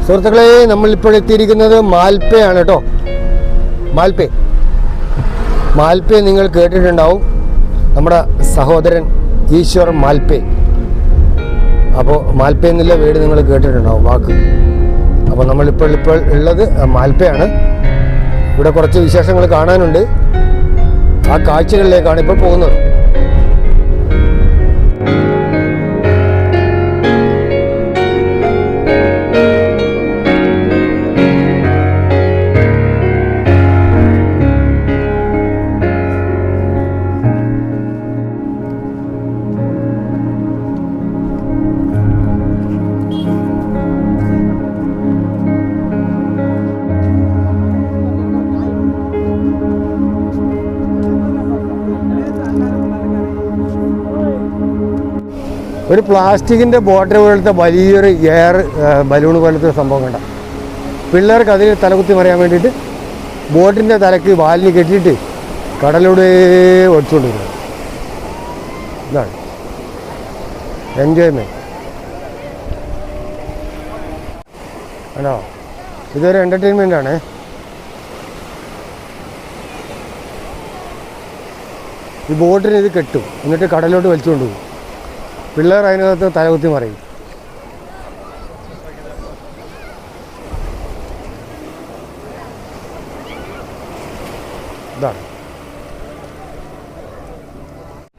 സുഹൃത്തുക്കളെ, നമ്മളിപ്പോൾ എത്തിയിരിക്കുന്നത് മാൽപ്പയാണ് കേട്ടോ. മാൽപ്പേ നിങ്ങൾ കേട്ടിട്ടുണ്ടാവും, നമ്മുടെ സഹോദരൻ ഈശ്വർ മാൽപ്പേ. അപ്പോൾ മാൽപ്പേ എന്നുള്ള വീട് നിങ്ങൾ കേട്ടിട്ടുണ്ടാവും, വാക്ക്. അപ്പോൾ നമ്മളിപ്പോൾ ഉള്ളത് മാൽപ്പയാണ്. ഇവിടെ കുറച്ച് വിശേഷങ്ങൾ കാണാനുണ്ട്. ആ കാഴ്ചകളിലേക്കാണ് ഇപ്പോൾ പോകുന്നത്. ഒരു പ്ലാസ്റ്റിക്കിൻ്റെ ബോട്ടിൽ പോലത്തെ വലിയൊരു എയർ ബലൂൺ പോലത്തെ സംഭവം കണ്ട. പിള്ളേർക്ക് അതിൽ തലകുത്തി മറിയാൻ വേണ്ടിയിട്ട് ബോട്ടിൻ്റെ തലക്ക് വാലിന് കെട്ടിയിട്ട് കടലിലൂടെ ഓടിച്ചുകൊണ്ടിരിക്കുന്നത്. ഇതാണ് എൻജോയ്മെൻറ്റ്. ആണോ? ഇതൊരു എൻ്റർടൈൻമെൻ്റ് ആണ്. ഈ ബോട്ടിന് ഇത് കെട്ടും, എന്നിട്ട് കടലിലോട്ട് വലിച്ചുകൊണ്ട് പോകും. പിള്ളേർ അതിനകത്ത് തലകുത്തി മറിയും. ഇതാണ്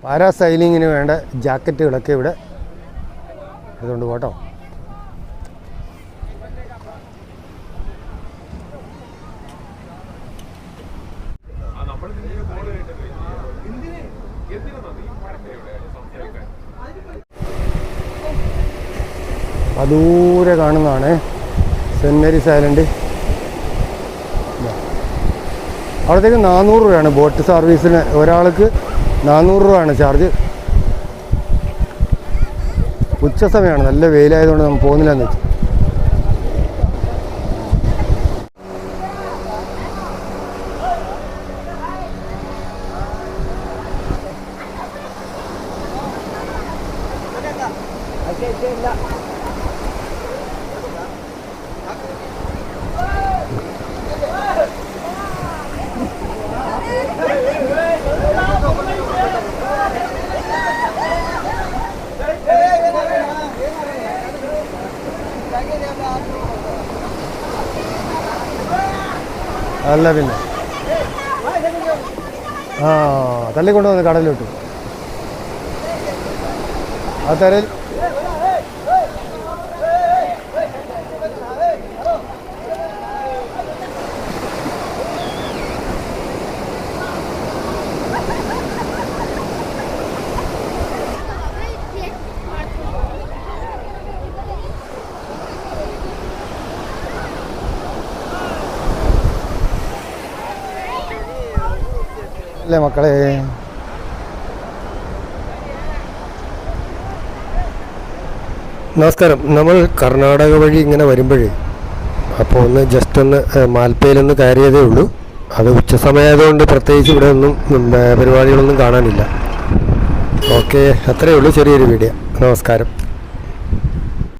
പാരാസൈലിങ്ങിന് വേണ്ട ജാക്കറ്റുകളൊക്കെ ഇവിടെ ഇതുകൊണ്ട് കേട്ടോ. ദൂരെ കാണുന്നതാണ് സെൻറ്റ് മേരീസ് ഐലൻഡ്. അവിടത്തേക്ക് 400 രൂപയാണ് ബോട്ട് സർവീസിന്. ഒരാൾക്ക് 400 രൂപയാണ് ചാർജ്. ഉച്ച സമയമാണ്, നല്ല വെയിലായതുകൊണ്ട് നമ്മൾ പോകുന്നില്ലെന്ന് വെച്ചു. അല്ല പിന്നെ തള്ളിക്കൊണ്ടുവന്ന് കടലിലോട്ട് ആ തരയിൽ. അല്ലേ മക്കളെ? നമസ്കാരം. നമ്മൾ കർണാടക വഴി ഇങ്ങനെ വരുമ്പോഴേ അപ്പോൾ ജസ്റ്റ് ഒന്ന് മാൽപ്പയിലൊന്ന് കയറിയതേ ഉള്ളൂ. അത് ഉച്ച സമയമായതുകൊണ്ട് പ്രത്യേകിച്ച് ഇവിടെ ഒന്നും പരിപാടികളൊന്നും കാണാനില്ല. ഓക്കെ, അത്രയേ ഉള്ളൂ. ചെറിയൊരു വീഡിയോ. നമസ്കാരം.